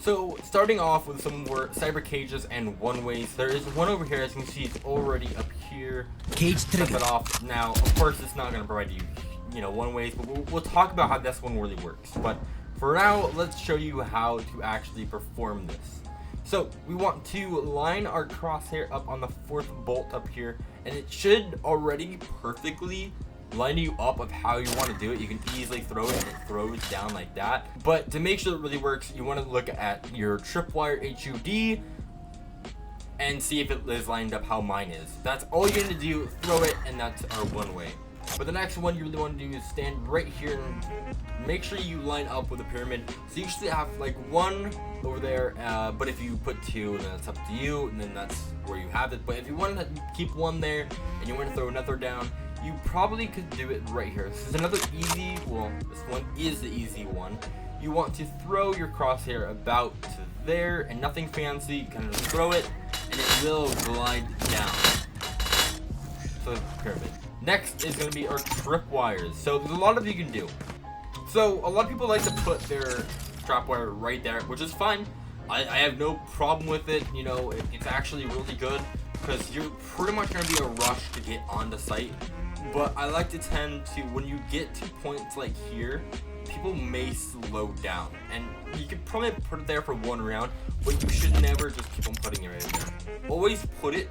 So starting off with some more cyber cages and one-ways. There is one over here, as you can see, it's already up here. Cage Set trigger. that off. Now, of course, it's not going to provide you, one-ways, but we'll talk about how this one really works. But for now, let's show you how to actually perform this. So we want to line our crosshair up on the 4th bolt up here, and it should already perfectly line you up of how you want to do it. You can easily throw it and it throws down like that. But to make sure it really works, you want to look at your tripwire HUD and see if it is lined up how mine is. That's all you're going to do, throw it, and that's our one way. But the next one you really want to do is stand right here and make sure you line up with the pyramid. So you should have like one over there, but if you put two, then it's up to you, and then that's where you have it. But if you want to keep one there and you want to throw another down, you probably could do it right here. This is another easy, well, this one is the easy one. You want to throw your crosshair about to there, and nothing fancy. You kind of throw it, and it will glide down. So pyramid. Next is going to be our tripwires. So there's a lot of you can do. So a lot of people like to put their tripwire right there, which is fine. I have no problem with it. It's actually really good because you're pretty much going to be in a rush to get on the site. But I like to tend to, when you get to points like here, people may slow down. And you could probably put it there for one round, but you should never just keep on putting it right there. Always put it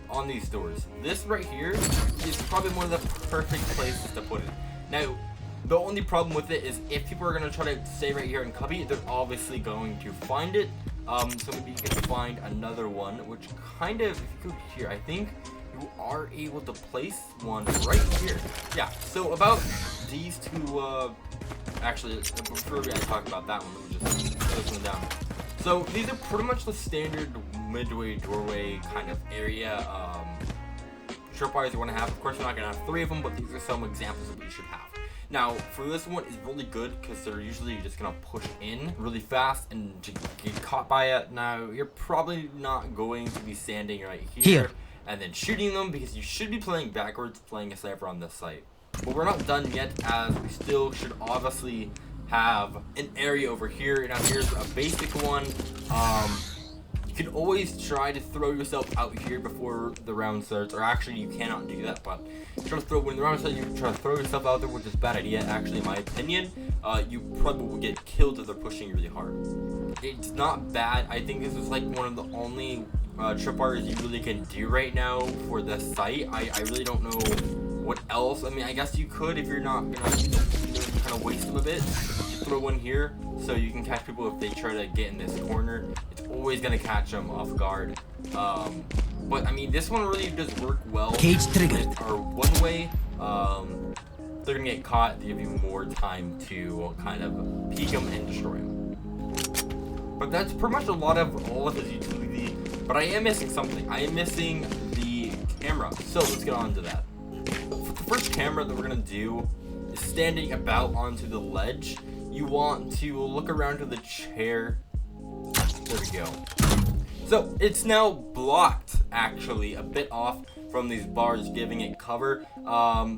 on these doors. This right here is probably one of the perfect places to put it. Now, the only problem with it is if people are going to try to stay right here in cubby, they're obviously going to find it. So maybe you can find another one, which kind of, if you go here, I think you are able to place one right here. Yeah, so about these two, actually, before I talk about that one, let me just put this one down. So these are pretty much the standard midway doorway kind of area tripwires you want to have. Of course, you're not going to have 3 of them, but these are some examples of what you should have. Now, for this one, it's really good because they're usually just going to push in really fast and to get caught by it. Now, you're probably not going to be standing right here and then shooting them because you should be playing backwards, playing a Cypher on this site. But we're not done yet, as we still should obviously have an area over here. Now here's a basic one. You can always try to throw yourself out here before the round starts, or actually you cannot do that, but try to throw when the round starts. You can try to throw yourself out there, which is a bad idea actually in my opinion. You probably will get killed if they're pushing you really hard. It's not bad. I think this is like one of the only tripwires you really can do right now for the site. I really don't know what else. I mean, I guess you could if you're not gonna kind of waste them a bit. You throw one here so you can catch people if they try to get in this corner. It's always gonna catch them off guard. But I mean, this one really does work well. Cage trigger. Or one way. They're gonna get caught. They give you more time to kind of peek them and destroy them. But that's pretty much a lot of all of his utility. But I am missing something. I am missing the camera. So let's get on to that. For the first camera that we're gonna do is standing about onto the ledge. You want to look around to the chair. There we go. So it's now blocked, actually, a bit off from these bars, giving it cover.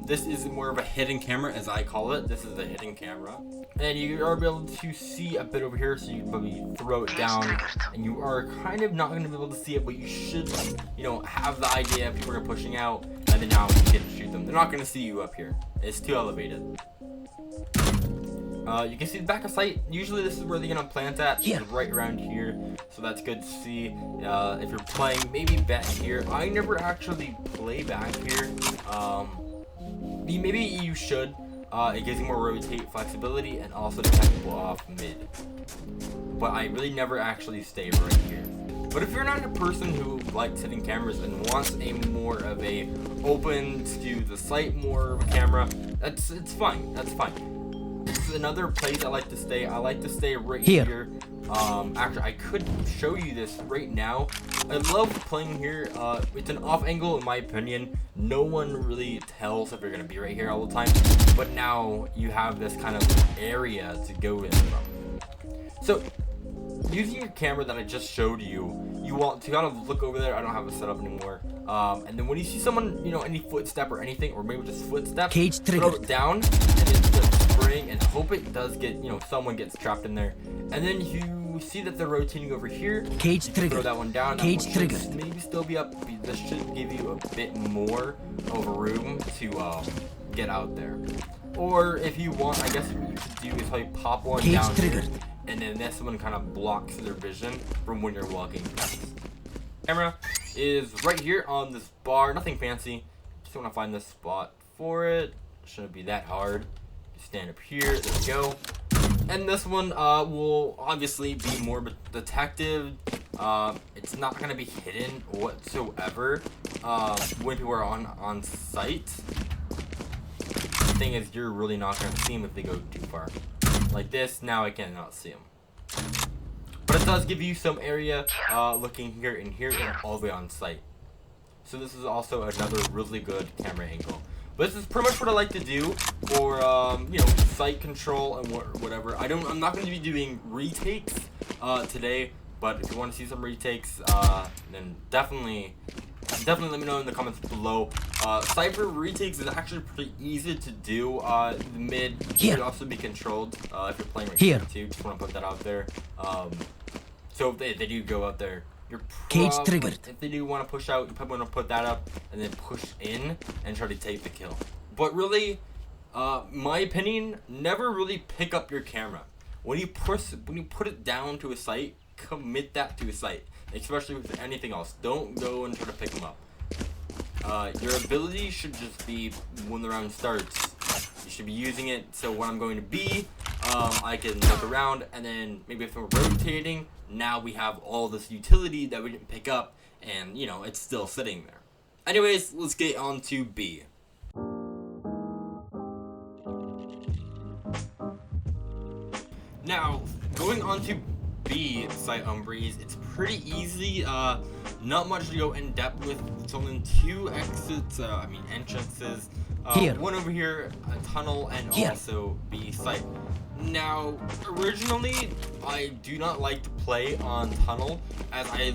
This is more of a hidden camera, as I call it. This is a hidden camera. And you are able to see a bit over here, so you can probably throw it down. And you are kind of not going to be able to see it, but you should, have the idea people are pushing out. And then now you get to shoot them. They're not going to see you up here. It's too elevated. You can see the back of sight. Usually this is where they're gonna plant at. Yeah. Right around here. So that's good to see. If you're playing, maybe back here. I never actually play back here. Maybe you should. It gives you more rotate flexibility and also to catch people off mid. But I really never actually stay right here. But if you're not a person who likes hitting cameras and wants a more of a open to the site, more of a camera, it's fine. That's fine. This is another place I like to stay. I like to stay right here. Actually, I could show you this right now. I love playing here. It's an off angle in my opinion. No one really tells if you're gonna be right here all the time. But now you have this kind of area to go in from. So using your camera that I just showed you, you want to kind of look over there. I don't have it set up anymore. And then when you see someone, any footstep or anything, or maybe just footsteps, Cage trigger. throw it down and then just spray praying and hope it does get, someone gets trapped in there. And then you see that they're rotating over here. Cage trigger. Throw that one down. Cage trigger. Maybe still be up. This should give you a bit more of room to get out there. Or if you want, I guess what you could do is probably pop one Cage down triggered. here, and then this one kind of blocks their vision from when you're walking past. Camera is right here on this bar. Nothing fancy. Just want to find the spot for it. Shouldn't be that hard. Just stand up here. There we go. And this one will obviously be more detective. It's not going to be hidden whatsoever when people are on site. The thing is, you're really not going to see them if they go too far. Like this, now I cannot see them. But it does give you some area looking here and all the way on site. So this is also another really good camera angle. But this is pretty much what I like to do for site control and whatever. I'm not going to be doing retakes today, but if you want to see some retakes, then definitely let me know in the comments below. Cypher retakes is actually pretty easy to do. The mid should also be controlled if you're playing right here too. Just want to put that out there. So if they do go out there, you're Cage triggered. If they do want to push out, you probably want to put that up and then push in and try to take the kill. But really, my opinion, never really pick up your camera. When you put it down to a site, commit that to a site. Especially with anything else. Don't go and try to pick them up. Your ability should just be when the round starts. You should be using it so when I'm going to B, I can look around, and then maybe if we're rotating, now we have all this utility that we didn't pick up, and it's still sitting there. Anyways, let's get on to B. Now, going on to B site on Breeze, it's pretty easy. Not much to go in depth with. It's only 2 exits, entrances. One over here, a tunnel, and also B site. Now, originally, I do not like to play on tunnel, as I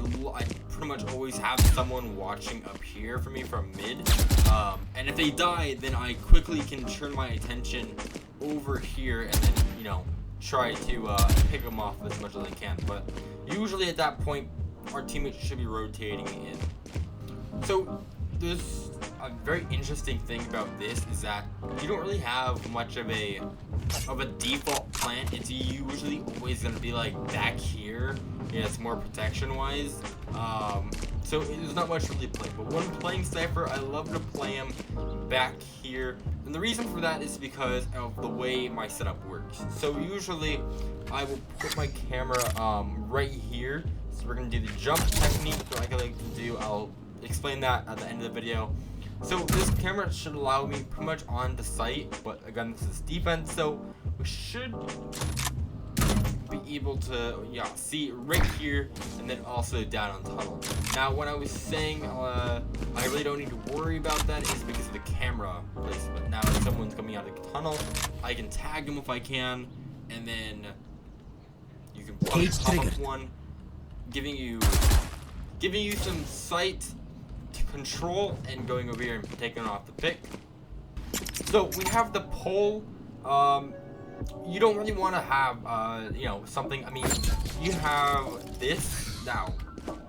pretty much always have someone watching up here for me from mid. And if they die, then I quickly can turn my attention over here and then, try to pick them off as much as I can. But usually at that point, our teammates should be rotating in. So there's a very interesting thing about this is that you don't really have much of a default plan. It's usually always going to be like back here. It's more protection wise. So there's not much really play. But when playing Cypher, I love to play him back here. And the reason for that is because of the way my setup works. So usually I will put my camera right here. So we're going to do the jump technique that I like to do. I'll explain that at the end of the video. So this camera should allow me pretty much on the site, but again, this is defense, so we should be able to see right here and then also down on tunnel. Now when I was saying I really don't need to worry about that is because of the camera placement. Now if someone's coming out of the tunnel, I can tag them if I can, and then you can pop up one, giving you some sight control and going over here and taking off the pick. So we have the pole. You don't really want to have something. You have this now.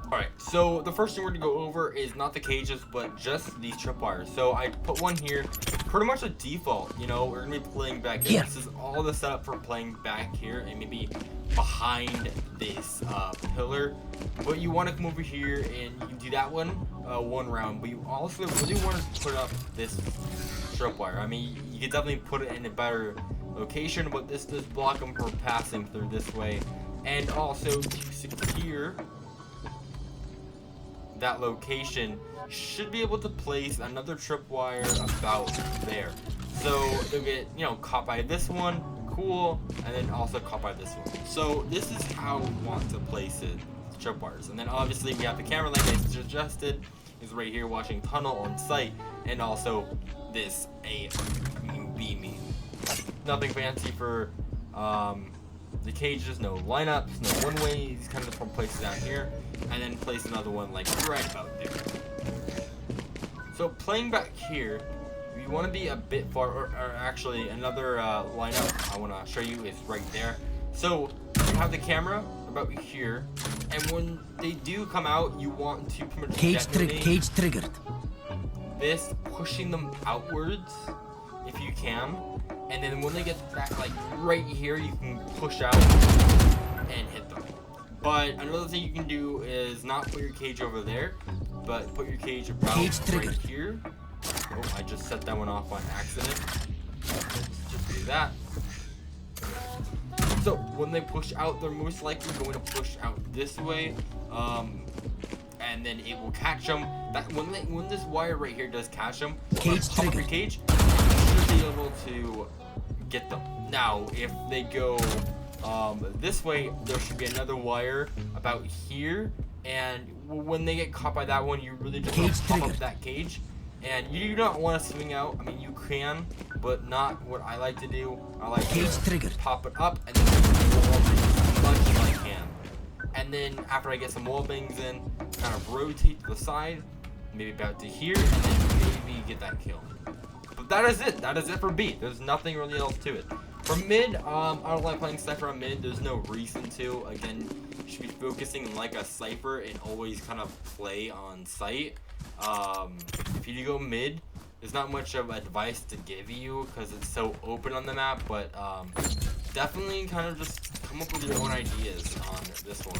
Alright, so the first thing we're going to go over is not the cages, but just these tripwires. So I put one here, pretty much a default. We're going to be playing back here. This is all the setup for playing back here and maybe behind this pillar. But you want to come over here and you can do that one round. But you also really want to put up this tripwire. You could definitely put it in a better location, but this does block them from passing through this way. And also to secure that location, you should be able to place another tripwire about there. So they'll get, caught by this one, cool, and then also caught by this one. So this is how we want to place it, tripwires. And then obviously we have the camera, like I suggested, is right here watching tunnel on site, and also this B mean. Nothing fancy for the cages, no lineups, no one-ways, kind of from places down here, and then place another one like right about there. So playing back here, we you want to be a bit far, or actually another lineup I want to show you is right there. So you have the camera about here, and when they do come out, you want to pretty much cage triggered. This, pushing them outwards if you can, and then when they get that like right here, you can push out and hit them. But another thing you can do is not put your cage over there, but put your cage about right here. Oh, I just set that one off on accident. Just do that. So when they push out, they're most likely going to push out this way, and then it will catch them. That when this wire right here does catch them, cage trigger. Your cage, you should be able to get them. Now, if they go this way, there should be another wire about here, and when they get caught by that one, you really just want to pop up that cage. And you do not want to swing out. I mean, you can, but not what I like to do. I like to pop it up and then as much as I can. And then after I get some wall bangs in, kind of rotate to the side, maybe about to here, and then maybe get that kill. But that is it. That is it for B. There's nothing really else to it. For mid, I don't like playing Cypher on mid. There's no reason to. Again, you should be focusing like a Cypher and always kind of play on site. If you go mid, there's not much of advice to give you because it's so open on the map, but definitely kind of just come up with your own ideas on this one.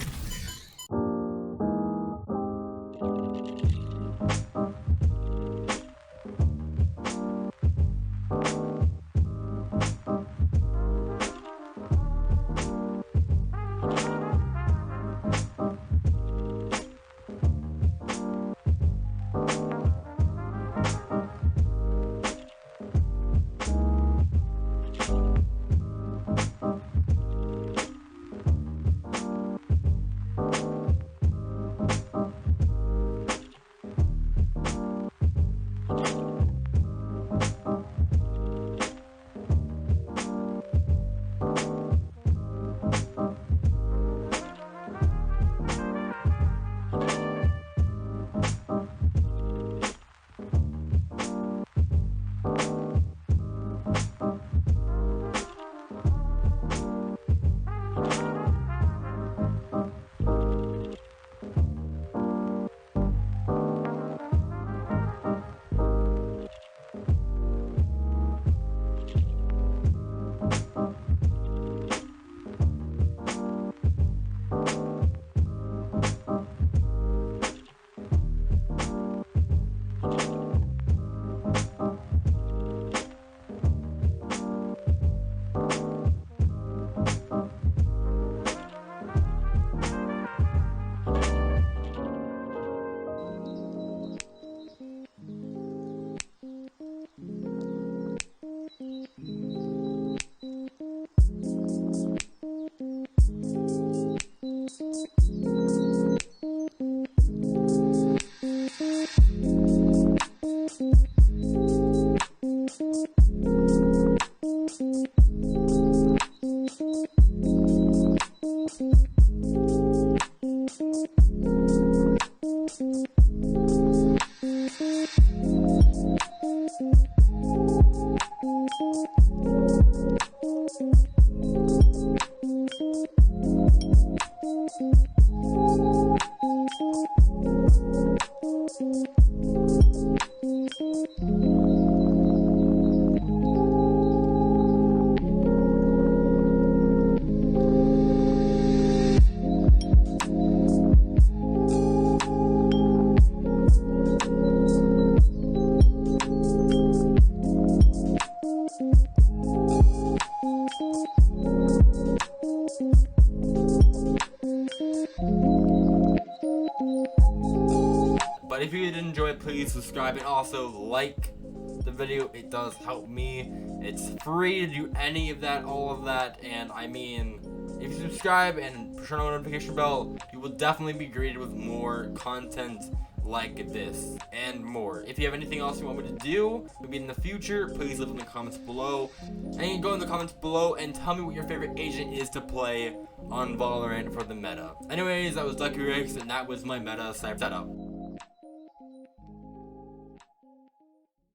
But if you did enjoy it, please subscribe and also like the video. It does help me. It's free to do any of that, all of that, and I mean, if you subscribe and turn on the notification bell, you will definitely be greeted with more content like this and more. If you have anything else you want me to do, maybe in the future, please leave in the comments below. And you can go in the comments below and tell me what your favorite agent is to play on Valorant for the meta. Anyways, that was Ducky Rex, and that was my meta Cypher setup.